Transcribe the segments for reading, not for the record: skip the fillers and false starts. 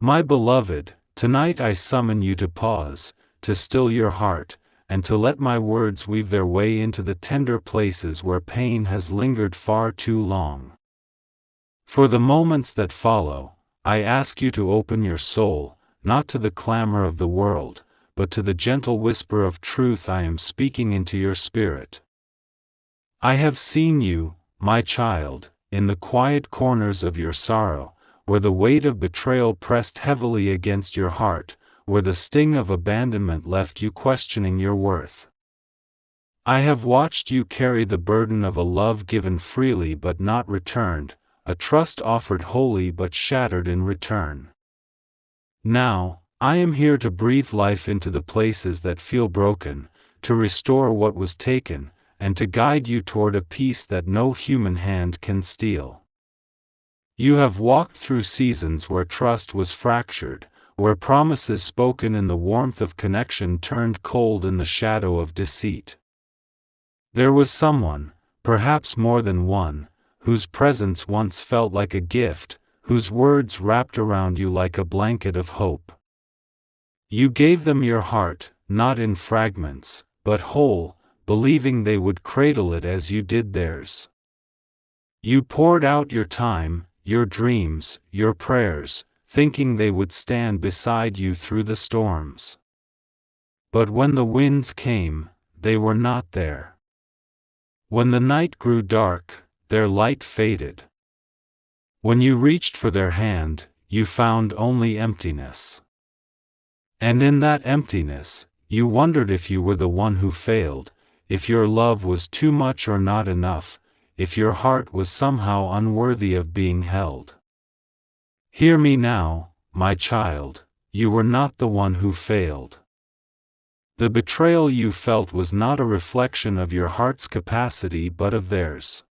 My beloved, tonight I summon you to pause, to still your heart, and to let my words weave their way into the tender places where pain has lingered far too long. For the moments that follow, I ask you to open your soul, not to the clamor of the world, but to the gentle whisper of truth I am speaking into your spirit. I have seen you, my child, in the quiet corners of your sorrow, where the weight of betrayal pressed heavily against your heart, where the sting of abandonment left you questioning your worth. I have watched you carry the burden of a love given freely but not returned, a trust offered wholly but shattered in return. Now, I am here to breathe life into the places that feel broken, to restore what was taken, and to guide you toward a peace that no human hand can steal. You have walked through seasons where trust was fractured, where promises spoken in the warmth of connection turned cold in the shadow of deceit. There was someone, perhaps more than one, whose presence once felt like a gift, whose words wrapped around you like a blanket of hope. You gave them your heart, not in fragments, but whole, believing they would cradle it as you did theirs. You poured out your time, your dreams, your prayers, thinking they would stand beside you through the storms. But when the winds came, they were not there. When the night grew dark, their light faded. When you reached for their hand, you found only emptiness. And in that emptiness, you wondered if you were the one who failed, if your love was too much or not enough, if your heart was somehow unworthy of being held. Hear me now, my child, you were not the one who failed. The betrayal you felt was not a reflection of your heart's capacity but of theirs.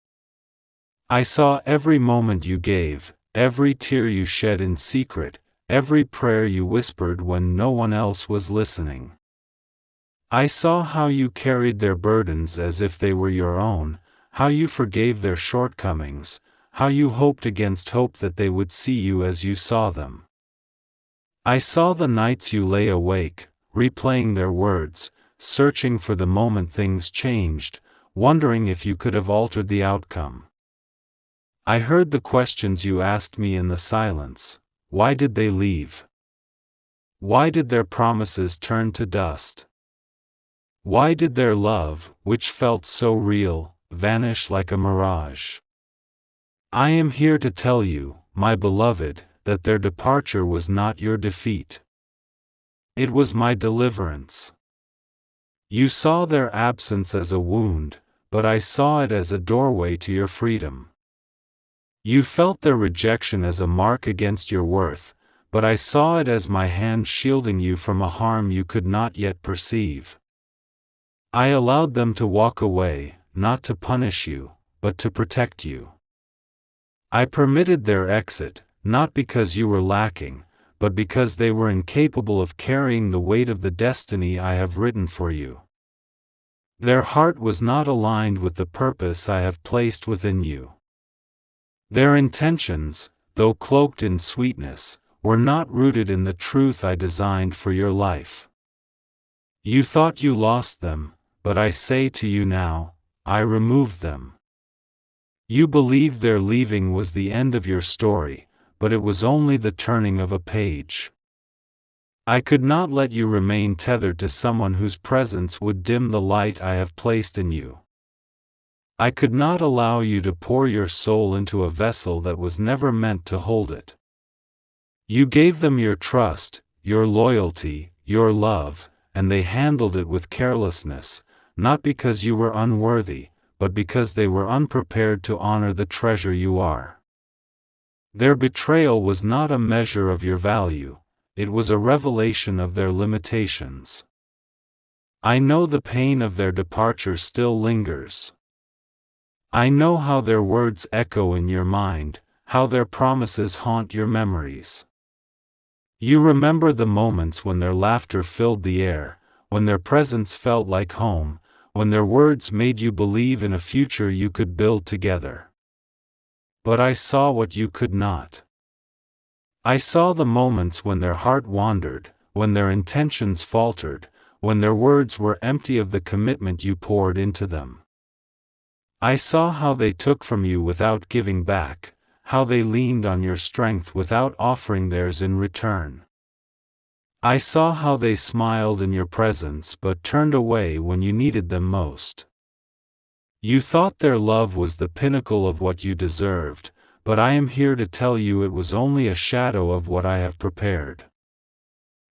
I saw every moment you gave, every tear you shed in secret, every prayer you whispered when no one else was listening. I saw how you carried their burdens as if they were your own, how you forgave their shortcomings, how you hoped against hope that they would see you as you saw them. I saw the nights you lay awake, replaying their words, searching for the moment things changed, wondering if you could have altered the outcome. I heard the questions you asked me in the silence. Why did they leave? Why did their promises turn to dust? Why did their love, which felt so real, vanish like a mirage? I am here to tell you, my beloved, that their departure was not your defeat. It was my deliverance. You saw their absence as a wound, but I saw it as a doorway to your freedom. You felt their rejection as a mark against your worth, but I saw it as my hand shielding you from a harm you could not yet perceive. I allowed them to walk away, not to punish you, but to protect you. I permitted their exit, not because you were lacking, but because they were incapable of carrying the weight of the destiny I have written for you. Their heart was not aligned with the purpose I have placed within you. Their intentions, though cloaked in sweetness, were not rooted in the truth I designed for your life. You thought you lost them, but I say to you now, I removed them. You believed their leaving was the end of your story, but it was only the turning of a page. I could not let you remain tethered to someone whose presence would dim the light I have placed in you. I could not allow you to pour your soul into a vessel that was never meant to hold it. You gave them your trust, your loyalty, your love, and they handled it with carelessness, not because you were unworthy, but because they were unprepared to honor the treasure you are. Their betrayal was not a measure of your value, it was a revelation of their limitations. I know the pain of their departure still lingers. I know how their words echo in your mind, how their promises haunt your memories. You remember the moments when their laughter filled the air, when their presence felt like home, when their words made you believe in a future you could build together. But I saw what you could not. I saw the moments when their heart wandered, when their intentions faltered, when their words were empty of the commitment you poured into them. I saw how they took from you without giving back, how they leaned on your strength without offering theirs in return. I saw how they smiled in your presence but turned away when you needed them most. You thought their love was the pinnacle of what you deserved, but I am here to tell you it was only a shadow of what I have prepared.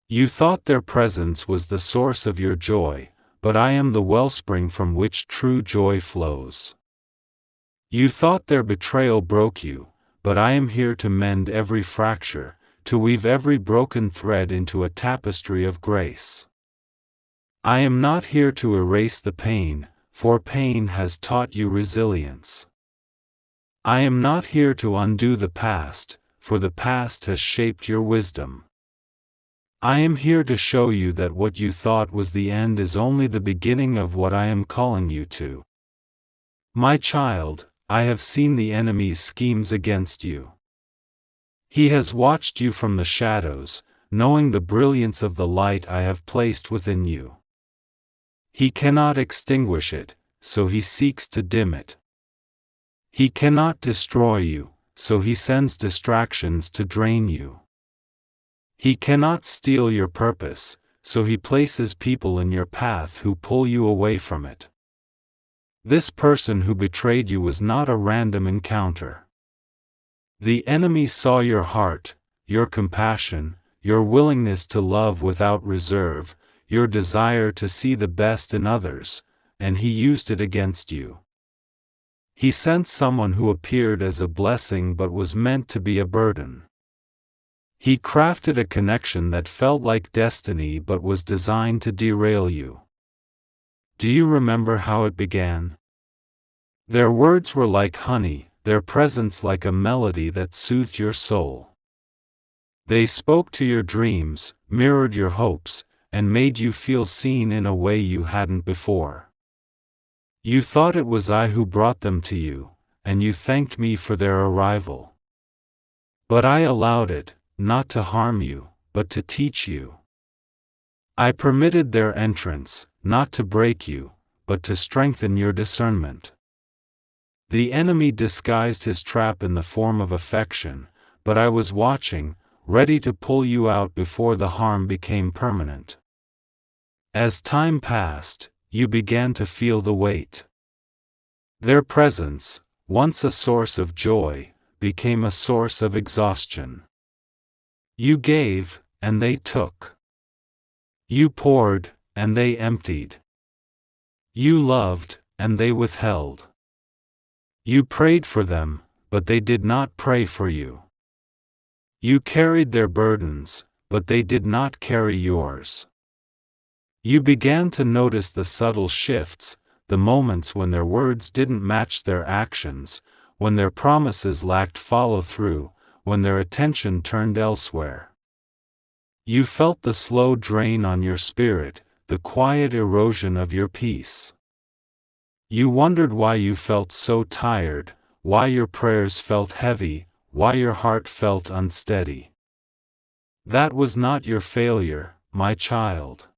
You thought their presence was the source of your joy, but I am the wellspring from which true joy flows. You thought their betrayal broke you, but I am here to mend every fracture, to weave every broken thread into a tapestry of grace. I am not here to erase the pain, for pain has taught you resilience. I am not here to undo the past, for the past has shaped your wisdom. I am here to show you that what you thought was the end is only the beginning of what I am calling you to. My child, I have seen the enemy's schemes against you. He has watched you from the shadows, knowing the brilliance of the light I have placed within you. He cannot extinguish it, so he seeks to dim it. He cannot destroy you, so he sends distractions to drain you. He cannot steal your purpose, so he places people in your path who pull you away from it. This person who betrayed you was not a random encounter. The enemy saw your heart, your compassion, your willingness to love without reserve, your desire to see the best in others, and he used it against you. He sent someone who appeared as a blessing but was meant to be a burden. He crafted a connection that felt like destiny but was designed to derail you. Do you remember how it began? Their words were like honey, their presence like a melody that soothed your soul. They spoke to your dreams, mirrored your hopes, and made you feel seen in a way you hadn't before. You thought it was I who brought them to you, and you thanked me for their arrival. But I allowed it, not to harm you, but to teach you. I permitted their entrance, not to break you, but to strengthen your discernment. The enemy disguised his trap in the form of affection, but I was watching, ready to pull you out before the harm became permanent. As time passed, you began to feel the weight. Their presence, once a source of joy, became a source of exhaustion. You gave, and they took. You poured, and they emptied. You loved, and they withheld. You prayed for them, but they did not pray for you. You carried their burdens, but they did not carry yours. You began to notice the subtle shifts, the moments when their words didn't match their actions, when their promises lacked follow-through, when their attention turned elsewhere. You felt the slow drain on your spirit, the quiet erosion of your peace. You wondered why you felt so tired, why your prayers felt heavy, why your heart felt unsteady. That was not your failure, my child.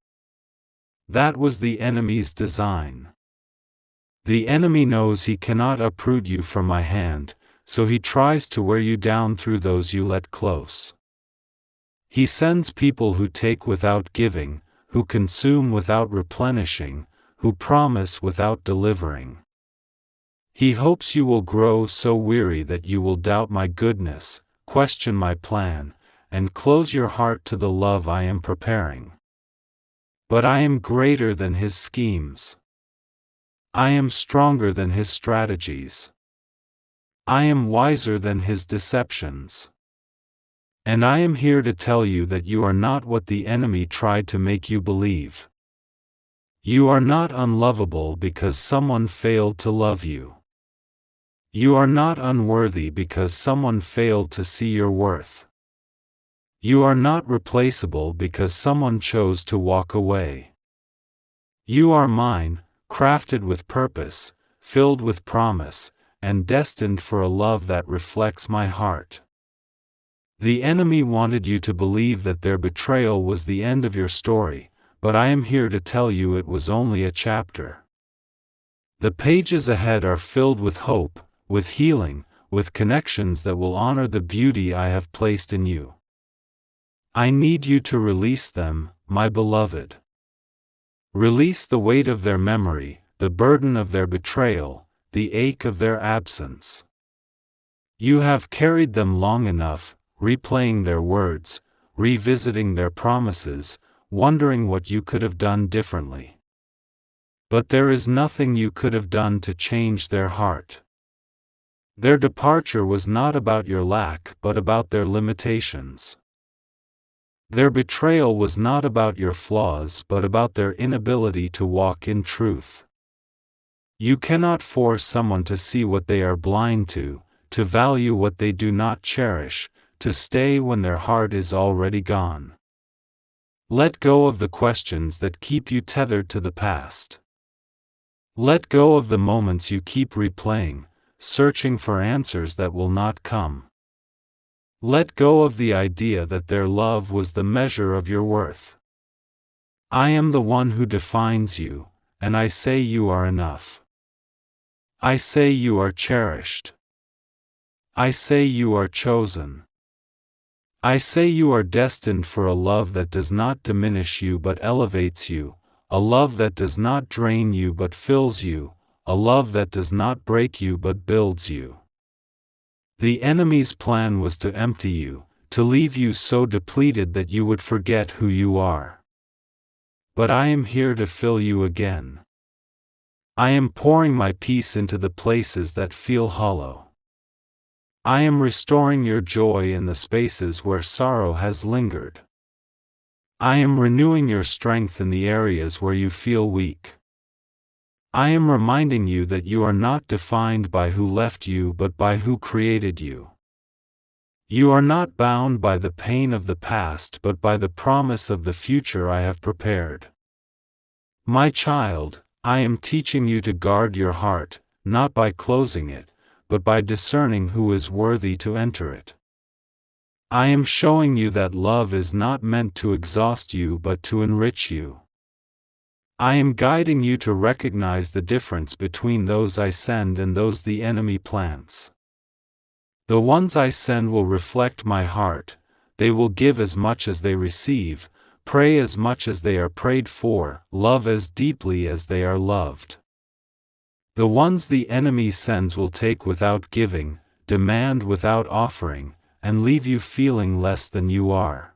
That was the enemy's design. The enemy knows he cannot uproot you from my hand, so he tries to wear you down through those you let close. He sends people who take without giving, who consume without replenishing, who promise without delivering. He hopes you will grow so weary that you will doubt my goodness, question my plan, and close your heart to the love I am preparing. But I am greater than his schemes. I am stronger than his strategies. I am wiser than his deceptions. And I am here to tell you that you are not what the enemy tried to make you believe. You are not unlovable because someone failed to love you. You are not unworthy because someone failed to see your worth. You are not replaceable because someone chose to walk away. You are mine, crafted with purpose, filled with promise, and destined for a love that reflects my heart. The enemy wanted you to believe that their betrayal was the end of your story, but I am here to tell you it was only a chapter. The pages ahead are filled with hope, with healing, with connections that will honor the beauty I have placed in you. I need you to release them, my beloved. Release the weight of their memory, the burden of their betrayal, the ache of their absence. You have carried them long enough, replaying their words, revisiting their promises, wondering what you could have done differently. But there is nothing you could have done to change their heart. Their departure was not about your lack but about their limitations. Their betrayal was not about your flaws but about their inability to walk in truth. You cannot force someone to see what they are blind to value what they do not cherish, to stay when their heart is already gone. Let go of the questions that keep you tethered to the past. Let go of the moments you keep replaying, searching for answers that will not come. Let go of the idea that their love was the measure of your worth. I am the one who defines you, and I say you are enough. I say you are cherished. I say you are chosen. I say you are destined for a love that does not diminish you but elevates you, a love that does not drain you but fills you, a love that does not break you but builds you. The enemy's plan was to empty you, to leave you so depleted that you would forget who you are. But I am here to fill you again. I am pouring my peace into the places that feel hollow. I am restoring your joy in the spaces where sorrow has lingered. I am renewing your strength in the areas where you feel weak. I am reminding you that you are not defined by who left you but by who created you. You are not bound by the pain of the past but by the promise of the future I have prepared. My child, I am teaching you to guard your heart, not by closing it, but by discerning who is worthy to enter it. I am showing you that love is not meant to exhaust you but to enrich you. I am guiding you to recognize the difference between those I send and those the enemy plants. The ones I send will reflect my heart, they will give as much as they receive, pray as much as they are prayed for, love as deeply as they are loved. The ones the enemy sends will take without giving, demand without offering, and leave you feeling less than you are.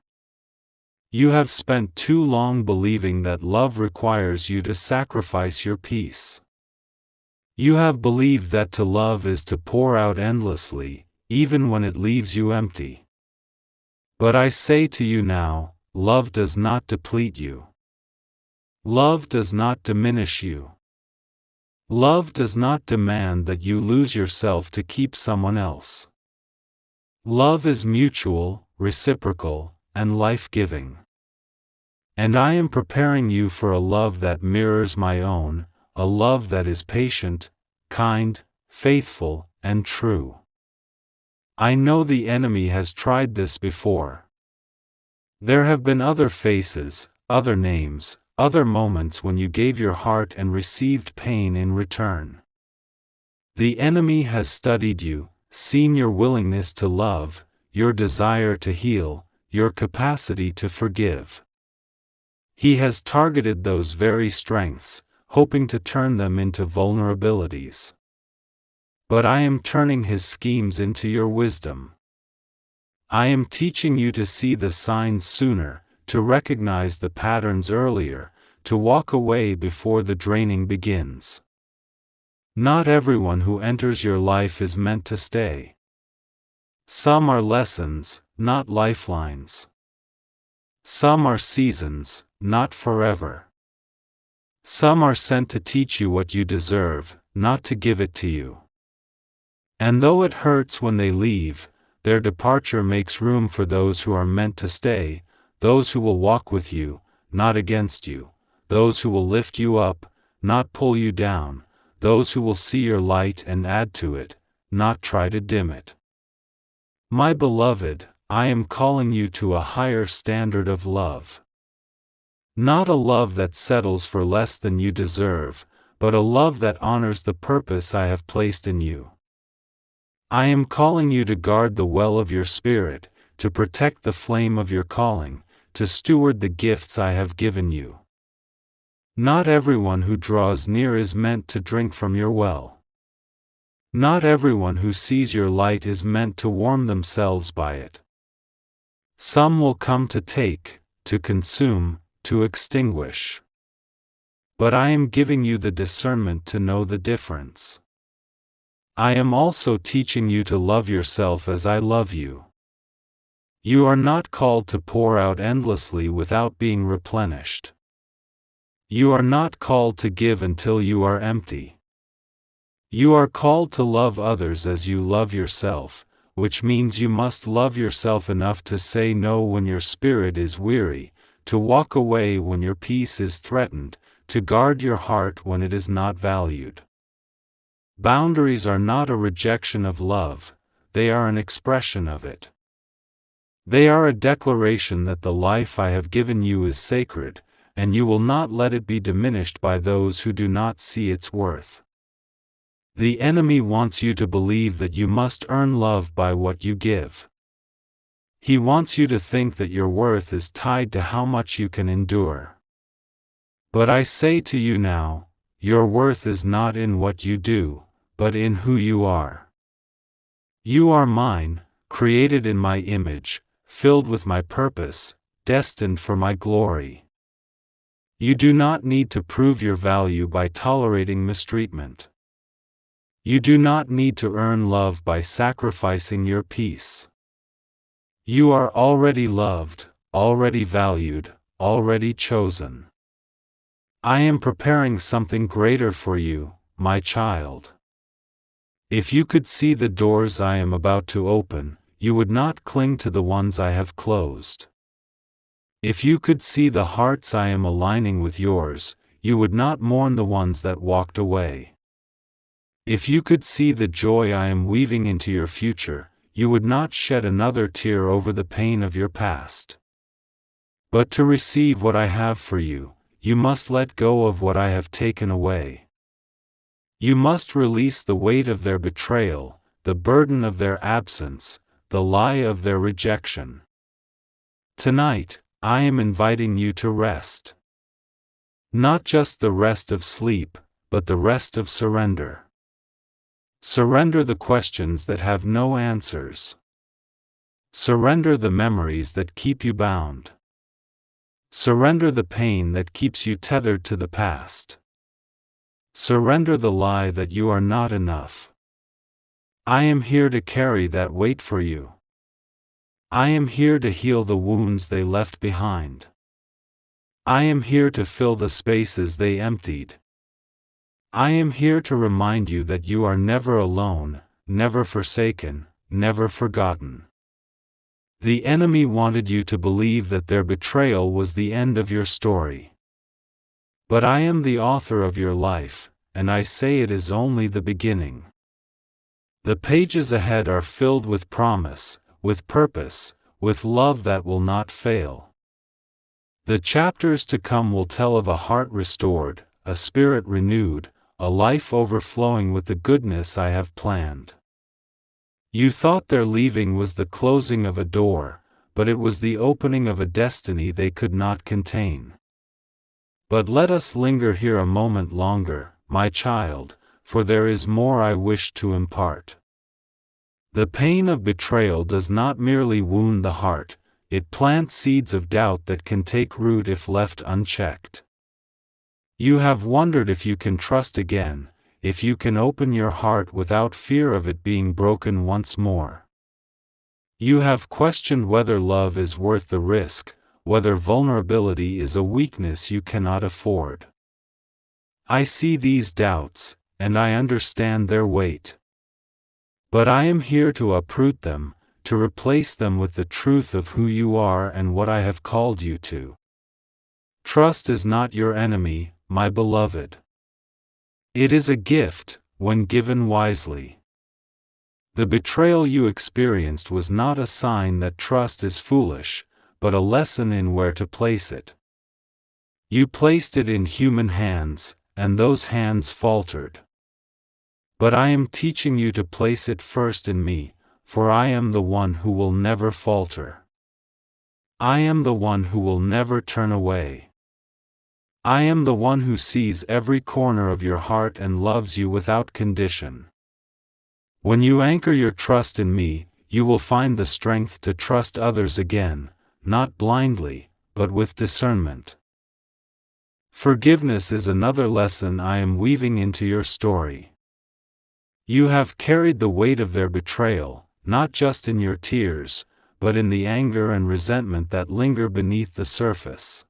You have spent too long believing that love requires you to sacrifice your peace. You have believed that to love is to pour out endlessly, even when it leaves you empty. But I say to you now, love does not deplete you. Love does not diminish you. Love does not demand that you lose yourself to keep someone else. Love is mutual, reciprocal, and life-giving. And I am preparing you for a love that mirrors my own, a love that is patient, kind, faithful, and true. I know the enemy has tried this before. There have been other faces, other names, other moments when you gave your heart and received pain in return. The enemy has studied you, seen your willingness to love, your desire to heal, your capacity to forgive. He has targeted those very strengths, hoping to turn them into vulnerabilities. But I am turning his schemes into your wisdom. I am teaching you to see the signs sooner, to recognize the patterns earlier, to walk away before the draining begins. Not everyone who enters your life is meant to stay. Some are lessons, not lifelines. Some are seasons, not forever. Some are sent to teach you what you deserve, not to give it to you. And though it hurts when they leave, their departure makes room for those who are meant to stay, those who will walk with you, not against you, those who will lift you up, not pull you down, those who will see your light and add to it, not try to dim it. My beloved, I am calling you to a higher standard of love. Not a love that settles for less than you deserve, but a love that honors the purpose I have placed in you. I am calling you to guard the well of your spirit, to protect the flame of your calling, to steward the gifts I have given you. Not everyone who draws near is meant to drink from your well. Not everyone who sees your light is meant to warm themselves by it. Some will come to take, to consume, to extinguish. But I am giving you the discernment to know the difference. I am also teaching you to love yourself as I love you. You are not called to pour out endlessly without being replenished. You are not called to give until you are empty. You are called to love others as you love yourself, which means you must love yourself enough to say no when your spirit is weary, to walk away when your peace is threatened, to guard your heart when it is not valued. Boundaries are not a rejection of love, they are an expression of it. They are a declaration that the life I have given you is sacred, and you will not let it be diminished by those who do not see its worth. The enemy wants you to believe that you must earn love by what you give. He wants you to think that your worth is tied to how much you can endure. But I say to you now, your worth is not in what you do, but in who you are. You are mine, created in my image, filled with my purpose, destined for my glory. You do not need to prove your value by tolerating mistreatment. You do not need to earn love by sacrificing your peace. You are already loved, already valued, already chosen. I am preparing something greater for you, my child. If you could see the doors I am about to open, you would not cling to the ones I have closed. If you could see the hearts I am aligning with yours, you would not mourn the ones that walked away. If you could see the joy I am weaving into your future, you would not shed another tear over the pain of your past. But to receive what I have for you, you must let go of what I have taken away. You must release the weight of their betrayal, the burden of their absence, the lie of their rejection. Tonight, I am inviting you to rest. Not just the rest of sleep, but the rest of surrender. Surrender the questions that have no answers. Surrender the memories that keep you bound. Surrender the pain that keeps you tethered to the past. Surrender the lie that you are not enough. I am here to carry that weight for you. I am here to heal the wounds they left behind. I am here to fill the spaces they emptied. I am here to remind you that you are never alone, never forsaken, never forgotten. The enemy wanted you to believe that their betrayal was the end of your story. But I am the author of your life, and I say it is only the beginning. The pages ahead are filled with promise, with purpose, with love that will not fail. The chapters to come will tell of a heart restored, a spirit renewed, a life overflowing with the goodness I have planned. You thought their leaving was the closing of a door, but it was the opening of a destiny they could not contain. But let us linger here a moment longer, my child, for there is more I wish to impart. The pain of betrayal does not merely wound the heart, it plants seeds of doubt that can take root if left unchecked. You have wondered if you can trust again, if you can open your heart without fear of it being broken once more. You have questioned whether love is worth the risk, whether vulnerability is a weakness you cannot afford. I see these doubts, and I understand their weight. But I am here to uproot them, to replace them with the truth of who you are and what I have called you to. Trust is not your enemy, my beloved. It is a gift, when given wisely. The betrayal you experienced was not a sign that trust is foolish, but a lesson in where to place it. You placed it in human hands, and those hands faltered. But I am teaching you to place it first in me, for I am the one who will never falter. I am the one who will never turn away. I am the one who sees every corner of your heart and loves you without condition. When you anchor your trust in me, you will find the strength to trust others again, not blindly, but with discernment. Forgiveness is another lesson I am weaving into your story. You have carried the weight of their betrayal, not just in your tears, but in the anger and resentment that linger beneath the surface.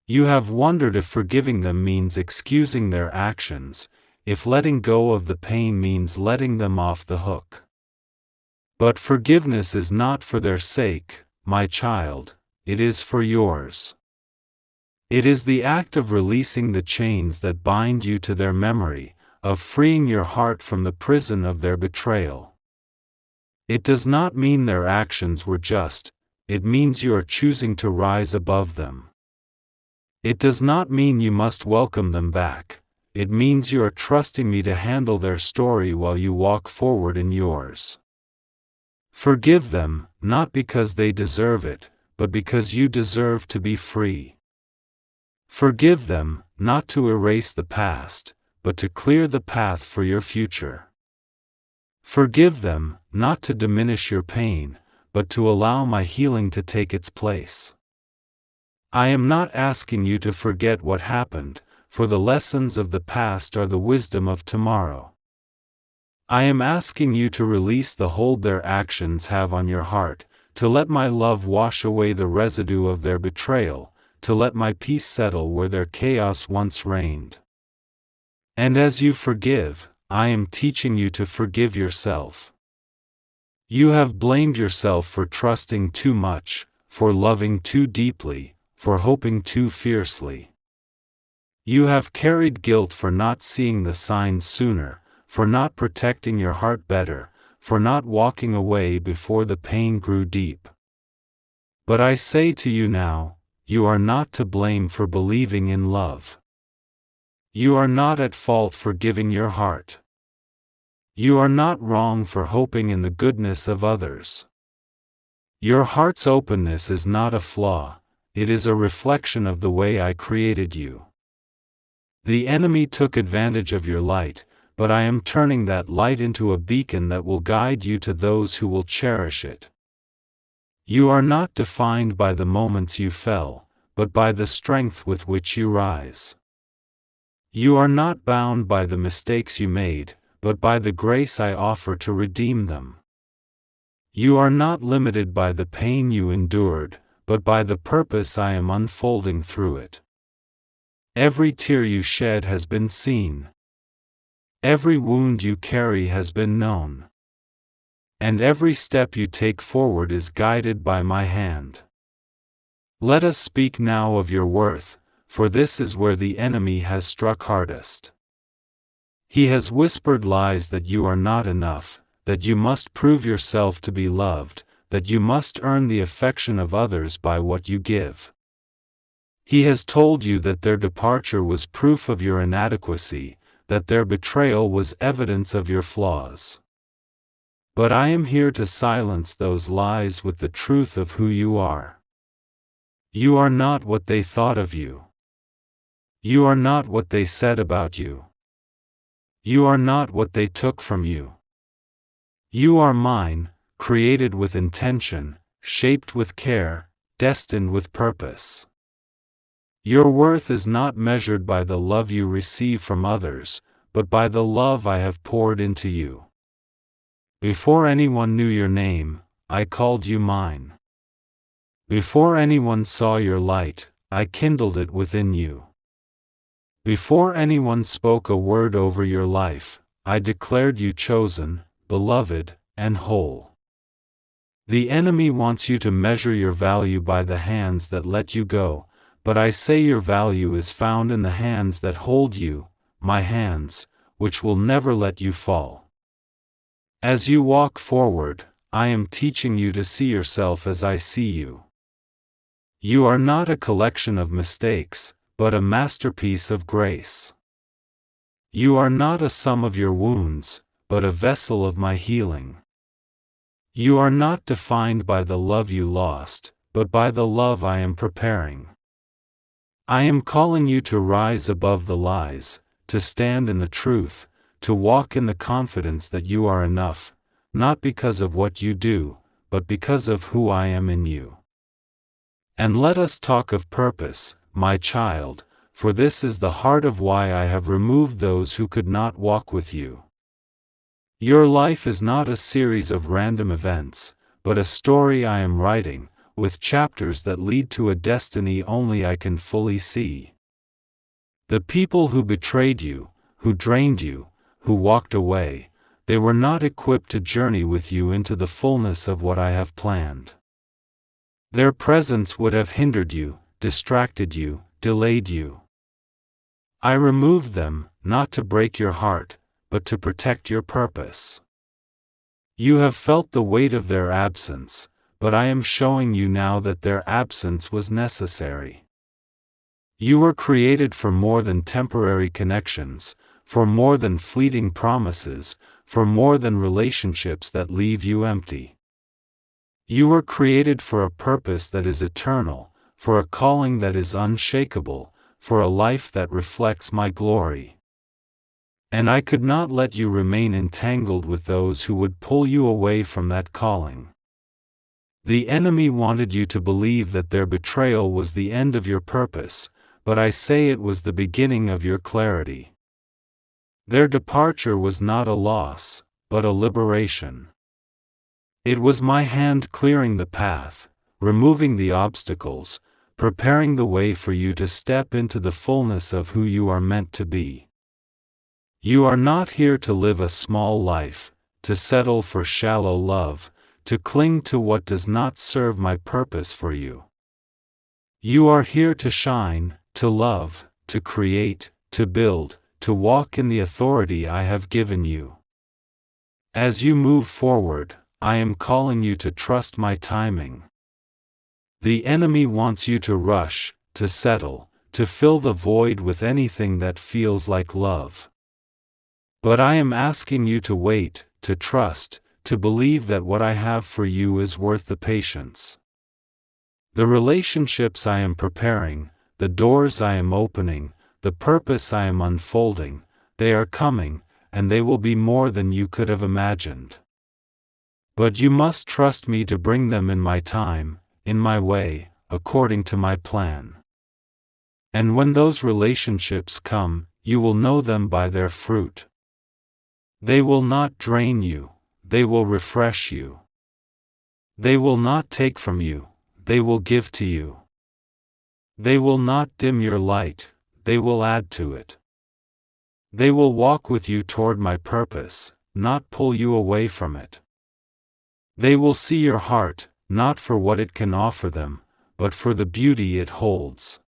You have wondered if forgiving them means excusing their actions, if letting go of the pain means letting them off the hook. But forgiveness is not for their sake, my child, it is for yours. It is the act of releasing the chains that bind you to their memory, of freeing your heart from the prison of their betrayal. It does not mean their actions were just, it means you are choosing to rise above them. It does not mean you must welcome them back, it means you are trusting me to handle their story while you walk forward in yours. Forgive them, not because they deserve it, but because you deserve to be free. Forgive them, not to erase the past, but to clear the path for your future. Forgive them, not to diminish your pain, but to allow my healing to take its place. I am not asking you to forget what happened, for the lessons of the past are the wisdom of tomorrow. I am asking you to release the hold their actions have on your heart, to let my love wash away the residue of their betrayal, to let my peace settle where their chaos once reigned. And as you forgive, I am teaching you to forgive yourself. You have blamed yourself for trusting too much, for loving too deeply, for hoping too fiercely. You have carried guilt for not seeing the signs sooner, for not protecting your heart better, for not walking away before the pain grew deep. But I say to you now, you are not to blame for believing in love. You are not at fault for giving your heart. You are not wrong for hoping in the goodness of others. Your heart's openness is not a flaw, it is a reflection of the way I created you. The enemy took advantage of your light, but I am turning that light into a beacon that will guide you to those who will cherish it. You are not defined by the moments you fell, but by the strength with which you rise. You are not bound by the mistakes you made, but by the grace I offer to redeem them. You are not limited by the pain you endured, but by the purpose I am unfolding through it. Every tear you shed has been seen. Every wound you carry has been known. And every step you take forward is guided by my hand. Let us speak now of your worth, for this is where the enemy has struck hardest. He has whispered lies that you are not enough, that you must prove yourself to be loved, that you must earn the affection of others by what you give. He has told you that their departure was proof of your inadequacy, that their betrayal was evidence of your flaws. But I am here to silence those lies with the truth of who you are. You are not what they thought of you. You are not what they said about you. You are not what they took from you. You are mine, created with intention, shaped with care, destined with purpose. Your worth is not measured by the love you receive from others, but by the love I have poured into you. Before anyone knew your name, I called you mine. Before anyone saw your light, I kindled it within you. Before anyone spoke a word over your life, I declared you chosen, beloved, and whole. The enemy wants you to measure your value by the hands that let you go, but I say your value is found in the hands that hold you, my hands, which will never let you fall. As you walk forward, I am teaching you to see yourself as I see you. You are not a collection of mistakes, but a masterpiece of grace. You are not a sum of your wounds, but a vessel of my healing. You are not defined by the love you lost, but by the love I am preparing. I am calling you to rise above the lies, to stand in the truth, to walk in the confidence that you are enough, not because of what you do, but because of who I am in you. And let us talk of purpose, my child, for this is the heart of why I have removed those who could not walk with you. Your life is not a series of random events, but a story I am writing, with chapters that lead to a destiny only I can fully see. The people who betrayed you, who drained you, who walked away, they were not equipped to journey with you into the fullness of what I have planned. Their presence would have hindered you, distracted you, delayed you. I removed them, not to break your heart, but to protect your purpose. You have felt the weight of their absence, but I am showing you now that their absence was necessary. You were created for more than temporary connections, for more than fleeting promises, for more than relationships that leave you empty. You were created for a purpose that is eternal, for a calling that is unshakable, for a life that reflects my glory. And I could not let you remain entangled with those who would pull you away from that calling. The enemy wanted you to believe that their betrayal was the end of your purpose, but I say it was the beginning of your clarity. Their departure was not a loss, but a liberation. It was my hand clearing the path, removing the obstacles, preparing the way for you to step into the fullness of who you are meant to be. You are not here to live a small life, to settle for shallow love, to cling to what does not serve my purpose for you. You are here to shine, to love, to create, to build, to walk in the authority I have given you. As you move forward, I am calling you to trust my timing. The enemy wants you to rush, to settle, to fill the void with anything that feels like love. But I am asking you to wait, to trust, to believe that what I have for you is worth the patience. The relationships I am preparing, the doors I am opening, the purpose I am unfolding, they are coming, and they will be more than you could have imagined. But you must trust me to bring them in my time, in my way, according to my plan. And when those relationships come, you will know them by their fruit. They will not drain you, they will refresh you. They will not take from you, they will give to you. They will not dim your light, they will add to it. They will walk with you toward my purpose, not pull you away from it. They will see your heart, not for what it can offer them, but for the beauty it holds.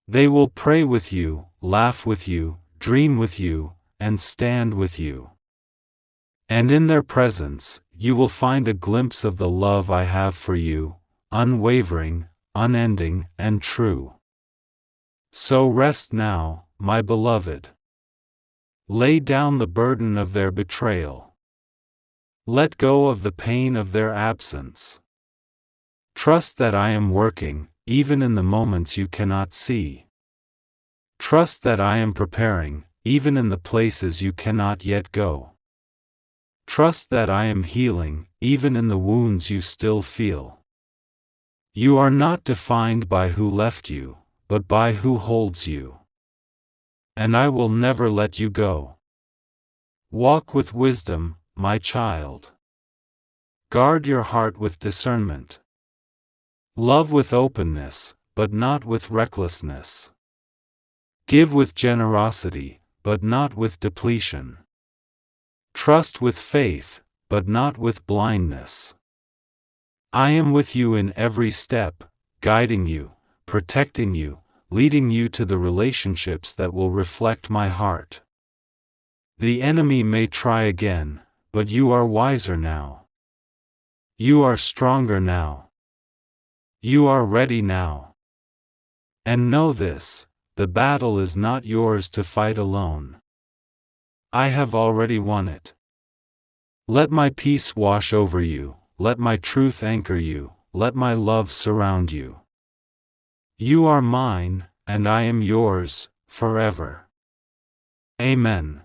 They will pray with you, laugh with you, dream with you, and stand with you. And in their presence, you will find a glimpse of the love I have for you, unwavering, unending, and true. So rest now, my beloved. Lay down the burden of their betrayal. Let go of the pain of their absence. Trust that I am working, even in the moments you cannot see. Trust that I am preparing, even in the places you cannot yet go. Trust that I am healing, even in the wounds you still feel. You are not defined by who left you, but by who holds you. And I will never let you go. Walk with wisdom, my child. Guard your heart with discernment. Love with openness, but not with recklessness. Give with generosity, but not with depletion. Trust with faith, but not with blindness. I am with you in every step, guiding you, protecting you, leading you to the relationships that will reflect my heart. The enemy may try again, but you are wiser now. You are stronger now. You are ready now. And know this, the battle is not yours to fight alone. I have already won it. Let my peace wash over you, let my truth anchor you, let my love surround you. You are mine, and I am yours, forever. Amen.